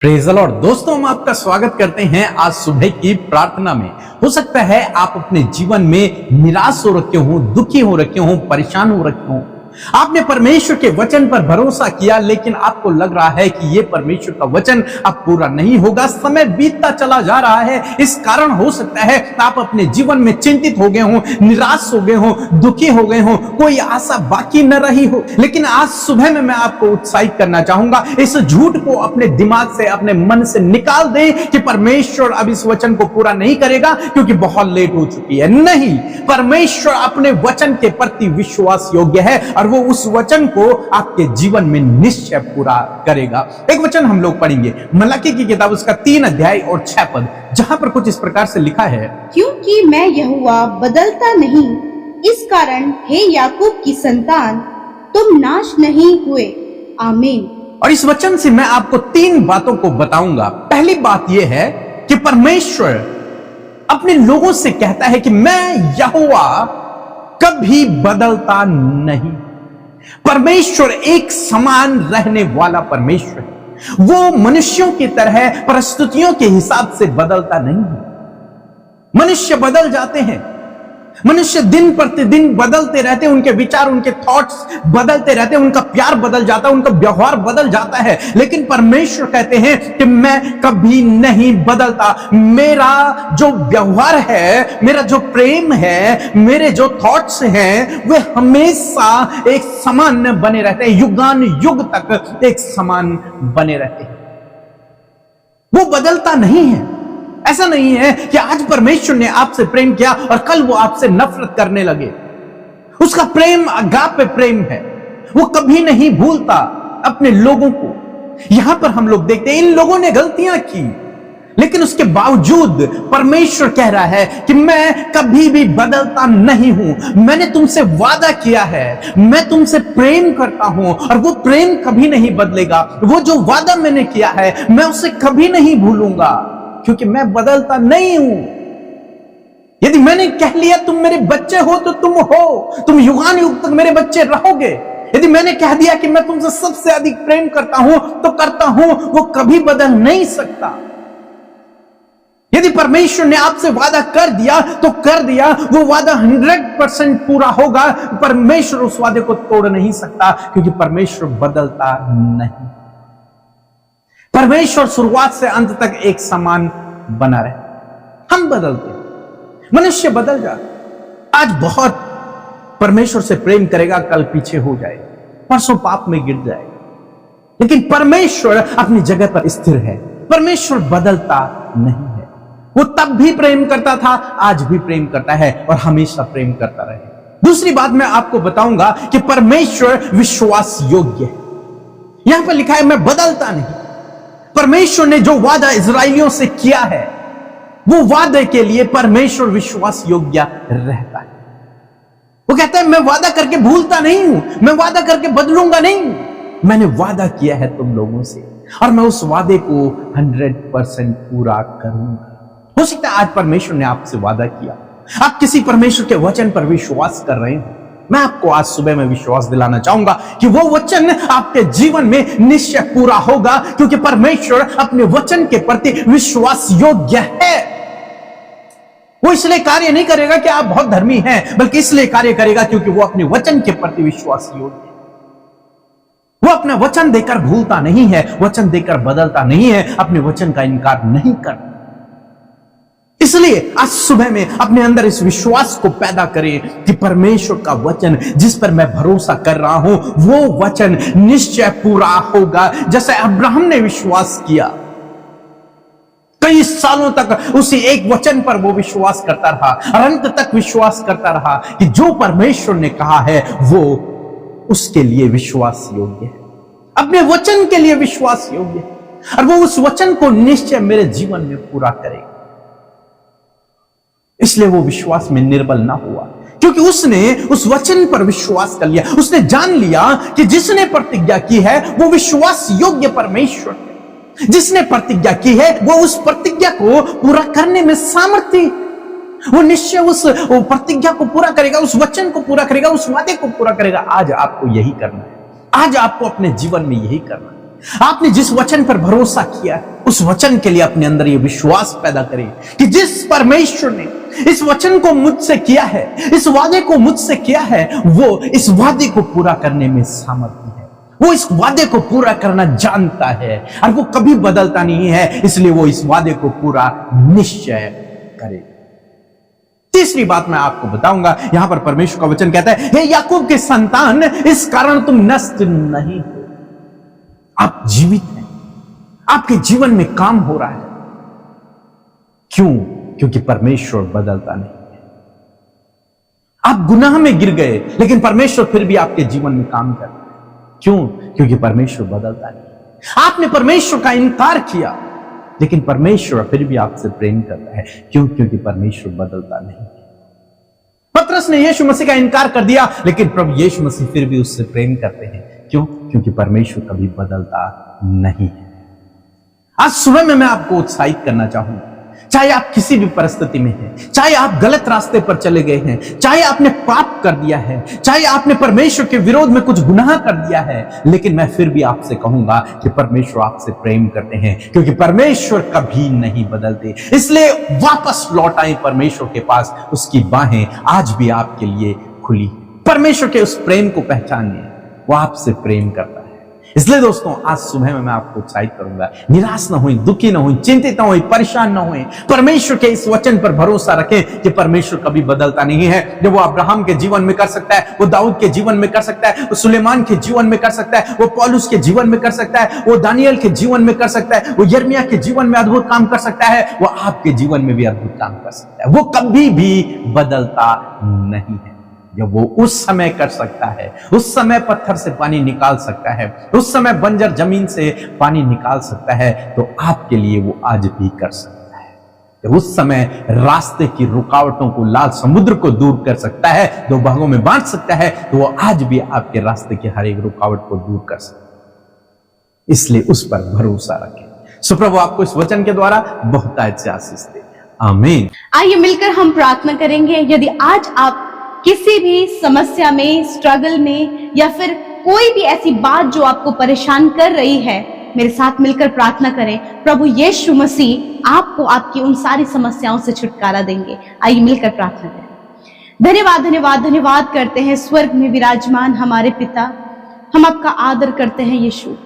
Praise the Lord. दोस्तों, हम आपका स्वागत करते हैं आज सुबह की प्रार्थना में। हो सकता है आप अपने जीवन में निराश हो रखे हो, दुखी हो रखे हो, परेशान हो रखे हो। आपने परमेश्वर के वचन पर भरोसा किया, लेकिन आपको लग रहा है कि यह परमेश्वर का वचन अब पूरा नहीं होगा। समय बीतता चला जा रहा है। इस कारण हो सकता है आप अपने जीवन में चिंतित हो गए हो, निराश हो गए हो, दुखी हो गए हो, कोई आशा बाकी न रही हो। लेकिन आज सुबह में मैं आपको उत्साहित करना चाहूंगा, इस झूठ को अपने दिमाग से, अपने मन से निकाल दें कि परमेश्वर अब इस वचन को पूरा नहीं करेगा क्योंकि बहुत लेट हो चुकी है। नहीं, परमेश्वर अपने वचन के प्रति विश्वास योग्य है और वो उस वचन को आपके जीवन में निश्चय पूरा करेगा। एक वचन हम लोग पढ़ेंगे, मलाकी की किताब, उसका 3 अध्याय और 6 पद, जहां पर कुछ इस प्रकार से लिखा है, क्योंकि मैं यहोवा बदलता नहीं, इस कारण हे याकूब की संतान, तुम नाश नहीं हुए। आमीन। और इस वचन से मैं आपको 3 बातों को बताऊंगा। पहली बात यह है कि परमेश्वर अपने लोगों से कहता है कि मैं यहोवा कभी बदलता नहीं। परमेश्वर एक समान रहने वाला परमेश्वर है। वो मनुष्यों की तरह परिस्थितियों के हिसाब से बदलता नहीं है। मनुष्य बदल जाते हैं, मनुष्य दिन प्रतिदिन बदलते रहते हैं, उनके विचार, उनके थॉट्स बदलते रहते हैं, उनका प्यार बदल जाता है, उनका व्यवहार बदल जाता है। लेकिन परमेश्वर कहते हैं कि मैं कभी नहीं बदलता। मेरा जो व्यवहार है, मेरा जो प्रेम है, मेरे जो थॉट्स हैं, वे हमेशा एक समान बने रहते हैं, युगान युग तक एक समान बने रहते हैं। वो बदलता नहीं है। ऐसा नहीं है कि आज परमेश्वर ने आपसे प्रेम किया और कल वो आपसे नफरत करने लगे। उसका प्रेम अगापे प्रेम है। वो कभी नहीं भूलता अपने लोगों को। यहां पर हम लोग देखते हैं इन लोगों ने गलतियां की, लेकिन उसके बावजूद परमेश्वर कह रहा है कि मैं कभी भी बदलता नहीं हूं। मैंने तुमसे वादा किया है, मैं तुमसे प्रेम करता हूं और वो प्रेम कभी नहीं बदलेगा। वो जो वादा मैंने किया है, मैं उसे कभी नहीं भूलूंगा, क्योंकि मैं बदलता नहीं हूं। यदि मैंने कह लिया तुम मेरे बच्चे हो तो तुम हो, तुम युगान युग तक मेरे बच्चे रहोगे। यदि मैंने कह दिया कि मैं तुमसे सबसे अधिक प्रेम करता हूं तो करता हूं, वो कभी बदल नहीं सकता। यदि परमेश्वर ने आपसे वादा कर दिया तो कर दिया, वो वादा 100% पूरा होगा। परमेश्वर उस वादे को तोड़ नहीं सकता, क्योंकि परमेश्वर बदलता नहीं। परमेश्वर शुरुआत से अंत तक एक समान बना रहे। हम बदलते, मनुष्य बदल जाता। आज बहुत परमेश्वर से प्रेम करेगा, कल पीछे हो जाएगा, परसों पाप में गिर जाएगा। लेकिन परमेश्वर अपनी जगह पर स्थिर है। परमेश्वर बदलता नहीं है। वो तब भी प्रेम करता था, आज भी प्रेम करता है और हमेशा प्रेम करता रहे। दूसरी बात मैं आपको बताऊंगा कि परमेश्वर विश्वास योग्य है। यहां पर लिखा है मैं बदलता नहीं। परमेश्वर ने जो वादा इजराइलियों से किया है, वो वादे के लिए परमेश्वर विश्वास योग्य रहता है। वो कहता है मैं वादा करके भूलता नहीं हूं, मैं वादा करके बदलूंगा नहीं। मैंने वादा किया है तुम लोगों से और मैं उस वादे को 100% पूरा करूंगा। हो सकता है आज परमेश्वर ने आपसे वादा किया, आप किसी परमेश्वर के वचन पर विश्वास कर रहे हो। मैं आपको आज सुबह में विश्वास दिलाना चाहूंगा कि वो वचन आपके जीवन में निश्चय पूरा होगा, क्योंकि परमेश्वर अपने वचन के प्रति विश्वास योग्य है। वो इसलिए कार्य नहीं करेगा कि आप बहुत धर्मी हैं, बल्कि इसलिए कार्य करेगा क्योंकि वो अपने वचन के प्रति विश्वास योग्य है। वो अपना वचन देकर भूलता नहीं है, वचन देकर बदलता नहीं है, अपने वचन का इनकार नहीं करता। इसलिए आज सुबह में अपने अंदर इस विश्वास को पैदा करें कि परमेश्वर का वचन जिस पर मैं भरोसा कर रहा हूं, वो वचन निश्चय पूरा होगा। जैसे अब्राहम ने विश्वास किया, कई सालों तक उसी एक वचन पर वो विश्वास करता रहा और अंत तक विश्वास करता रहा कि जो परमेश्वर ने कहा है वो उसके लिए विश्वास योग्य है, अपने वचन के लिए विश्वास योग्य है और वो उस वचन को निश्चय मेरे जीवन में पूरा करेगा। इसलिए वो विश्वास में निर्बल ना हुआ, क्योंकि उसने उस वचन पर विश्वास कर लिया। उसने जान लिया कि जिसने प्रतिज्ञा की है वो विश्वास योग्य परमेश्वर है। जिसने प्रतिज्ञा की है वो उस प्रतिज्ञा को पूरा करने में सामर्थ्य, वो निश्चय उस प्रतिज्ञा को पूरा करेगा, उस वचन को पूरा करेगा, उस वादे को पूरा करेगा। आज आपको यही करना है, आज आपको अपने जीवन में यही करना है। आपने जिस वचन पर भरोसा किया उस वचन के लिए अपने अंदर यह विश्वास पैदा करें कि जिस परमेश्वर ने इस वचन को मुझसे किया है, इस वादे को मुझसे किया है, वो इस वादे को पूरा करने में सामर्थ्य है। वो इस वादे को पूरा करना जानता है और वो कभी बदलता नहीं है, इसलिए वो इस वादे को पूरा निश्चय करेगा। तीसरी बात मैं आपको बताऊंगा, यहां पर परमेश्वर का वचन कहता है, हे याकूब के संतान, इस कारण तुम नष्ट नहीं हो। आप जीवित हैं, आपके जीवन में काम हो रहा है। क्यों? क्योंकि परमेश्वर बदलता नहीं है। आप गुनाह में गिर गए, लेकिन परमेश्वर फिर भी आपके जीवन में काम कर रहा है। क्यों? क्योंकि परमेश्वर बदलता नहीं। आपने परमेश्वर का इनकार किया, लेकिन परमेश्वर फिर भी आपसे प्रेम करता है। क्यों? क्योंकि परमेश्वर बदलता नहीं है। पतरस ने यीशु मसीह का इनकार कर दिया, लेकिन प्रभु यीशु मसीह फिर भी उससे प्रेम करते हैं। क्यों? क्योंकि परमेश्वर कभी बदलता नहीं है। आज सुबह में मैं आपको उत्साहित करना चाहूंगा, चाहे आप किसी भी परिस्थिति में हैं, चाहे आप गलत रास्ते पर चले गए हैं, चाहे आपने पाप कर दिया है, चाहे आपने परमेश्वर के विरोध में कुछ गुनाह कर दिया है, लेकिन मैं फिर भी आपसे कहूंगा कि परमेश्वर आपसे प्रेम करते हैं, क्योंकि परमेश्वर कभी नहीं बदलते। इसलिए वापस लौट आए परमेश्वर के पास, उसकी बाहें आज भी आपके लिए खुली। परमेश्वर के उस प्रेम को पहचानिए, वो आपसे प्रेम करता है। इसलिए दोस्तों, आज सुबह में मैं आपको उत्साहित करूंगा, निराश ना होएं, दुखी ना होएं, चिंतित ना होएं, परेशान ना होएं। परमेश्वर के इस वचन पर भरोसा रखें कि परमेश्वर कभी बदलता नहीं है। जब वो अब्राहम के जीवन में कर सकता है, वो दाऊद के जीवन में कर सकता है, वो सुलेमान के जीवन में कर सकता है, वो पौलुस के जीवन में कर सकता है, वो दानियल के जीवन में कर सकता है, वो यिर्मयाह के जीवन में अद्भुत काम कर सकता है, वो आपके जीवन में भी अद्भुत काम कर सकता है। वो कभी भी बदलता नहीं है। जब वो उस समय कर सकता है, उस समय पत्थर से पानी निकाल सकता है, उस समय बंजर जमीन से पानी निकाल सकता है, तो आपके लिए वो आज भी कर सकता है। जब उस समय रास्ते की रुकावटों को, लाल समुद्र को दूर कर सकता है, दो भागों में बांट सकता है, तो वो आज भी आपके रास्ते की हर एक रुकावट को दूर कर सकता है। इसलिए उस पर भरोसा रखें। सो प्रभु आपको इस वचन के द्वारा बहुत अच्छे आशीष दे। आमीन। आइए मिलकर हम प्रार्थना करेंगे। यदि आज आप किसी भी समस्या में, स्ट्रगल में, या फिर कोई भी ऐसी बात जो आपको परेशान कर रही है, मेरे साथ मिलकर प्रार्थना करें। प्रभु यीशु मसीह आपको आपकी उन सारी समस्याओं से छुटकारा देंगे। आइए मिलकर प्रार्थना करें। धन्यवाद धन्यवाद धन्यवाद करते हैं स्वर्ग में विराजमान हमारे पिता, हम आपका आदर करते हैं यीशु,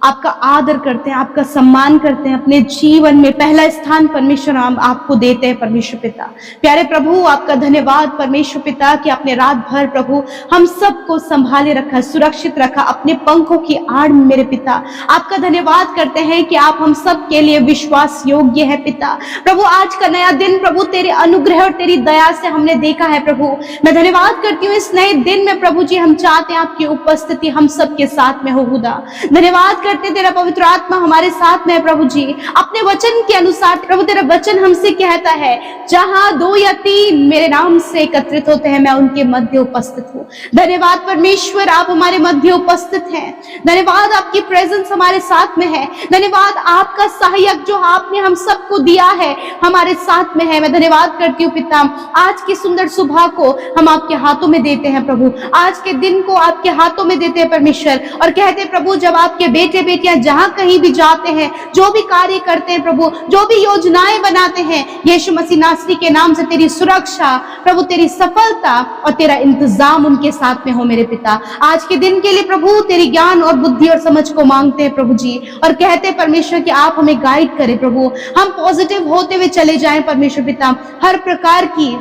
आपका आदर करते हैं, आपका सम्मान करते हैं। अपने जीवन में पहला स्थान परमेश्वर हम आपको देते हैं परमेश्वर पिता। प्यारे प्रभु, आपका धन्यवाद परमेश्वर पिता कि आपने रात भर प्रभु हम सबको संभाले रखा, सुरक्षित रखा अपने पंखों की आड़ में। मेरे पिता, आपका धन्यवाद करते हैं कि आप हम सब के लिए विश्वास योग्य है पिता। प्रभु, आज का नया दिन प्रभु तेरे अनुग्रह और तेरी दया से हमने देखा है प्रभु। मैं धन्यवाद करती हूँ इस नए दिन में प्रभु जी, हम चाहते हैं आपकी उपस्थिति हम सबके साथ में हो खुदा। धन्यवाद करते तेरा पवित्र आत्मा हमारे साथ में है प्रभु जी। अपने वचन के अनुसार प्रभु तेरा वचन हमसे कहता है, जहां 2 या 3 मेरे नाम से एकत्रित होते हैं, मैं उनके मध्य उपस्थित हूँ। धन्यवाद परमेश्वर, आप हमारे मध्य उपस्थित हैं। धन्यवाद आपकी प्रेजेंस हमारे साथ में है। धन्यवाद आपका सहायक जो आपने हम सबको दिया है हमारे साथ में है। मैं धन्यवाद करती हूँ पिता, आज की सुंदर सुबह को हम आपके हाथों में देते हैं प्रभु। आज के दिन को आपके हाथों में देते हैं परमेश्वर, और कहते हैं प्रभु, जब आपके बेटे बेटियां जहां कहीं भी जाते हैं, जो भी कार्य करते हैं प्रभु, जो भी योजनाएं बनाते हैं, यीशु मसीह नासरी के नाम से तेरी सुरक्षा प्रभु, तेरी सफलता और तेरा इंतजाम उनके साथ में हो मेरे पिता। आज के दिन के लिए प्रभु तेरी ज्ञान और बुद्धि और समझ को मांगते हैं प्रभु जी, और कहते हैं परमेश्वर कि आप हमें गाइड करें प्रभु। हम पॉजिटिव होते हुए चले जाएं परमेश्वर पिता। हर प्रकार की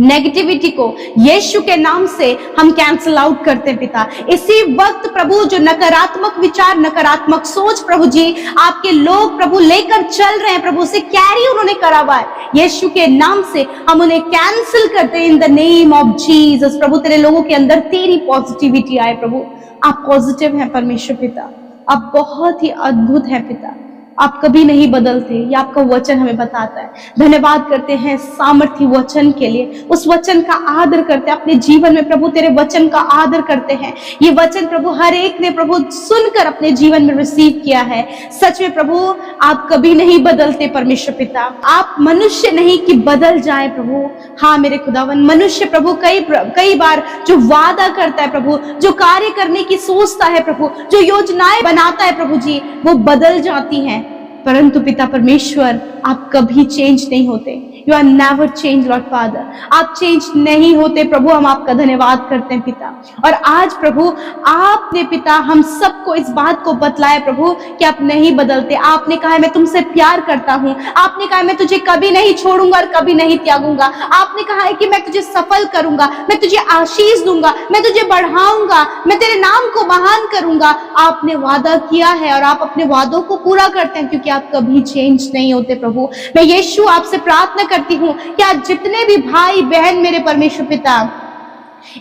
नेगेटिविटी को यीशु के नाम से हम कैंसल आउट करते हैं पिता। इसी वक्त प्रभु जो नकारात्मक विचार, नकारात्मक सोच प्रभु जी आपके लोग प्रभु लेकर चल रहे हैं प्रभु, से कैरी उन्होंने करा हुआ है, यीशु के नाम से हम उन्हें कैंसिल करते हैं in the name of Jesus. प्रभु तेरे लोगों के अंदर तेरी पॉजिटिविटी आए प्रभु। आप पॉजिटिव हैं परमेश्वर पिता, आप बहुत ही अद्भुत हैं पिता। आप कभी नहीं बदलते, ये आपका वचन हमें बताता है। धन्यवाद करते हैं सामर्थी वचन के लिए, उस वचन का आदर करते हैं अपने जीवन में प्रभु, तेरे वचन का आदर करते हैं। ये वचन प्रभु हर एक ने प्रभु सुनकर अपने जीवन में रिसीव किया है। सच में प्रभु आप कभी नहीं बदलते परमेश्वर पिता, आप मनुष्य नहीं कि बदल जाए प्रभु। हाँ मेरे खुदावन, मनुष्य प्रभु कई बार जो वादा करता है प्रभु, जो कार्य करने की सोचता है प्रभु, जो योजनाएं बनाता है प्रभु जी, वो बदल जाती हैं, परंतु पिता परमेश्वर आप कभी चेंज नहीं होते। You are never change lord father, आप चेंज नहीं होते प्रभु। हम आपका धन्यवाद करते हैं पिता। और आज प्रभु आपने पिता हम सबको इस बात को बतलाया प्रभु कि आप नहीं बदलते। आपने कहा है मैं तुमसे प्यार करता हूँ, आपने कहा है मैं तुझे कभी नहीं छोड़ूंगा और कभी नहीं त्यागूंगा, आपने कहा है कि मैं तुझे सफल करूंगा, मैं तुझे आशीष दूंगा, मैं तुझे बढ़ाऊंगा, मैं तेरे नाम को महान करूंगा। आपने वादा किया है और आप अपने वादों को पूरा करते हैं, क्योंकि आप कभी चेंज नहीं होते प्रभु। मैं यीशु आपसे प्रार्थना करती हूँ कि आज जितने भी भाई बहन मेरे परमेश्वर पिता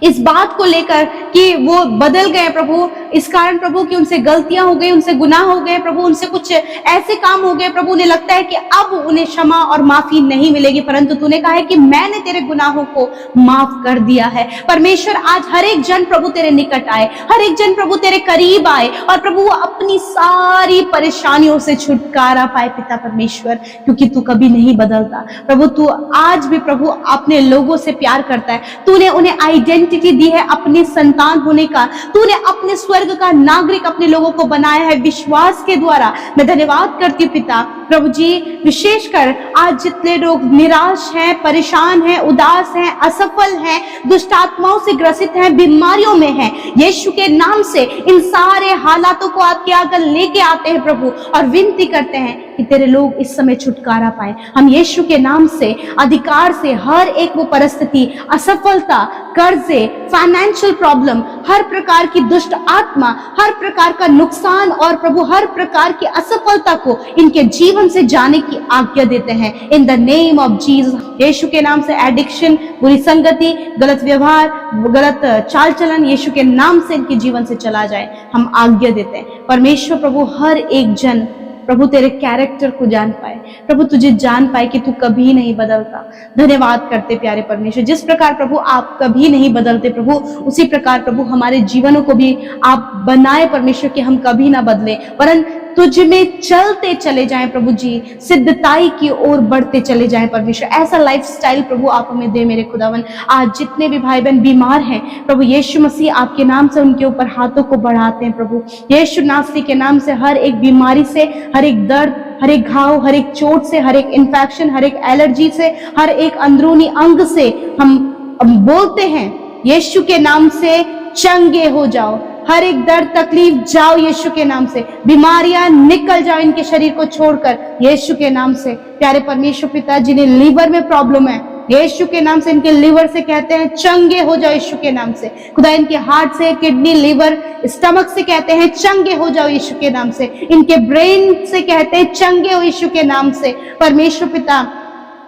इस बात को लेकर कि वो बदल गए प्रभु, इस कारण प्रभु कि उनसे गलतियां हो गई, उनसे गुनाह हो गए प्रभु, उनसे कुछ ऐसे काम हो गए प्रभु, उन्हें लगता है कि अब उन्हें क्षमा और माफी नहीं मिलेगी, परंतु तूने कहा है कि मैंने तेरे गुनाहों को माफ कर दिया है। परमेश्वर आज हर एक जन प्रभु तेरे निकट आए, हर एक जन प्रभु तेरे करीब आए और प्रभु वो अपनी सारी परेशानियों से छुटकारा पाए पिता परमेश्वर, क्योंकि तू कभी नहीं बदलता प्रभु। तू आज भी प्रभु अपने लोगों से प्यार करता है। तूने उन्हें आइडेंटिटी दी है अपने संतान होने का, तूने अपने स्वर्ग का नागरिक अपने लोगों को बनाया है विश्वास के द्वारा। मैं धन्यवाद करती हूँ पिता प्रभु जी, विशेषकर आज जितने लोग निराश हैं, परेशान हैं, उदास हैं, असफल हैं, दुष्ट आत्माओं से ग्रसित हैं, बीमारियों में हैं, यीशु के नाम से इन सारे हालातों को आपके आगे लेके आते हैं प्रभु और विनती करते हैं कि तेरे लोग इस समय छुटकारा पाए। हम यीशु के नाम से अधिकार से हर एक वो परिस्थिति, असफलता, कर्जे, फाइनेंशियल प्रॉब्लम, हर प्रकार की दुष्ट आत्मा, हर प्रकार का नुकसान और प्रभु हर प्रकार की असफलता को इनके जीवन से जाने की आज्ञा देते हैं in the name of Jesus. Yeshu के नाम से एडिक्शन, बुरी संगति, गलत व्यवहार, गलत चाल चलन यीशु के नाम से इनके जीवन से चला जाए, हम आज्ञा देते हैं। परमेश्वर प्रभु हर एक जन प्रभु तेरे कैरेक्टर को जान पाए, प्रभु तुझे जान पाए कि तू कभी नहीं बदलता। धन्यवाद करते प्यारे परमेश्वर, जिस प्रकार प्रभु आप कभी नहीं बदलते प्रभु, उसी प्रकार प्रभु हमारे जीवनों को भी आप बनाए परमेश्वर कि हम कभी ना बदले, वरन तुझ में चलते चले जाएं प्रभु जी, सिद्धताई की ओर बढ़ते चले जाएं परमेश्वर। ऐसा लाइफस्टाइल प्रभु आप हमें दे मेरे खुदावन। आज जितने भी भाई बहन बीमार हैं प्रभु यीशु मसीह आपके नाम से उनके ऊपर हाथों को बढ़ाते हैं प्रभु। यीशु नासरी के नाम से हर एक बीमारी से, हर एक दर्द, हर एक घाव, हर एक चोट से, हर एक इन्फेक्शन, हर एक एलर्जी से, हर एक अंदरूनी अंग से हम बोलते हैं यीशु के नाम से चंगे हो जाओ। हर एक दर्द तकलीफ जाओ यीशु के नाम से, बीमारियां निकल जाओ इनके शरीर को छोड़कर यीशु के नाम से। प्यारे परमेश्वर पिता, जिन्हें लीवर में प्रॉब्लम है यीशु के नाम से, इनके लीवर से कहते हैं चंगे हो जाओ यीशु के नाम से। खुदा इनके हार्ट से, किडनी, लीवर, स्टमक से कहते हैं चंगे हो जाओ यीशु के नाम से। इनके ब्रेन से कहते हैं चंगे हो यीशु के नाम से। परमेश्वर पिता,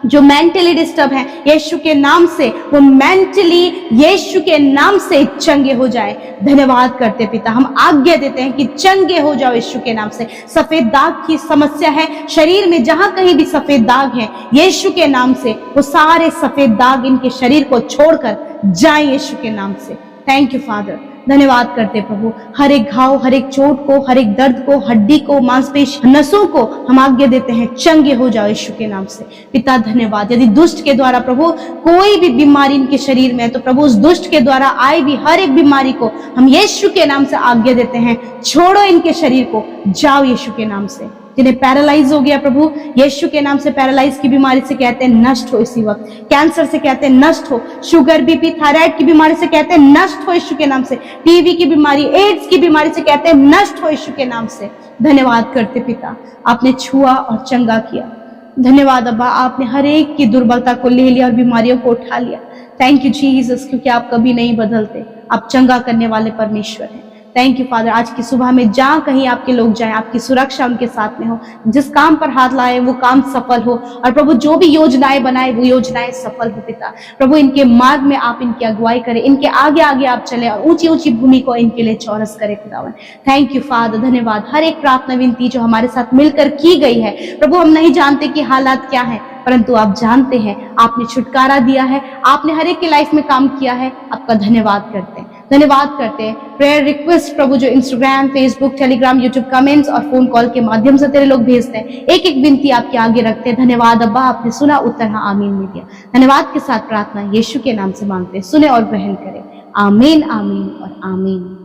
जो मेंटली डिस्टर्ब है यीशु के नाम से, वो मेंटली यीशु के नाम से चंगे हो जाए। धन्यवाद करते पिता, हम आज्ञा देते हैं कि चंगे हो जाओ यीशु के नाम से। सफेद दाग की समस्या है शरीर में, जहां कहीं भी सफेद दाग है यीशु के नाम से वो सारे सफेद दाग इनके शरीर को छोड़कर जाए यीशु के नाम से। थैंक यू फादर, धन्यवाद करते प्रभु। हर एक घाव, हर एक चोट को, हर एक दर्द को, हड्डी को, मांसपेशी, नसों को हम आज्ञा देते हैं चंगे हो जाओ यीशु के नाम से। पिता धन्यवाद, यदि दुष्ट के द्वारा प्रभु कोई भी बीमारी इनके शरीर में है तो प्रभु उस दुष्ट के द्वारा आई भी हर एक बीमारी को हम यीशु के नाम से आज्ञा देते हैं, छोड़ो इनके शरीर को, जाओ यीशु के नाम से। जिन्हें पैरालाइज हो गया प्रभु यीशु के नाम से, पैरालाइज की बीमारी से कहते हैं नष्ट हो इसी वक्त। कैंसर से कहते हैं नष्ट हो, शुगर, बीपी, थायराइड की बीमारी से कहते हैं नष्ट हो यीशु के नाम से। टीबी की बीमारी, एड्स की बीमारी से कहते हैं नष्ट हो यीशु के नाम से। धन्यवाद करते पिता, आपने छुआ और चंगा किया। धन्यवाद अब्बा, आपने हर एक की दुर्बलता को ले लिया और बीमारियों को उठा लिया। थैंक यू जीसस, क्योंकि आप कभी नहीं बदलते, आप चंगा करने वाले परमेश्वर हैं। थैंक यू फादर, आज की सुबह में जहाँ कहीं आपके लोग जाएं, आपकी सुरक्षा उनके साथ में हो, जिस काम पर हाथ लाए वो काम सफल हो, और प्रभु जो भी योजनाएं बनाए वो योजनाएं सफल हो पिता। प्रभु इनके मार्ग में आप इनकी अगुवाई करें, इनके आगे आगे आप चले और ऊंची ऊंची भूमि को इनके लिए चौरस करें खुदावन। थैंक यू फादर, धन्यवाद। हर एक प्रार्थना विनती जो हमारे साथ मिलकर की गई है प्रभु, हम नहीं जानते कि हालात क्या है, परंतु आप जानते हैं, आपने छुटकारा दिया है, आपने हर एक की लाइफ में काम किया है, आपका धन्यवाद करते हैं, धन्यवाद करते हैं। प्रेयर रिक्वेस्ट प्रभु जो Instagram, Facebook, Telegram, YouTube comments और फोन कॉल के माध्यम से तेरे लोग भेजते हैं, एक एक विनती आपके आगे रखते हैं। धन्यवाद अब्बा, आपने सुना, उत्तर हाँ आमीन में दिया। धन्यवाद के साथ प्रार्थना यीशु के नाम से मांगते हैं, सुने और ग्रहण करें। आमीन, आमीन और आमीन।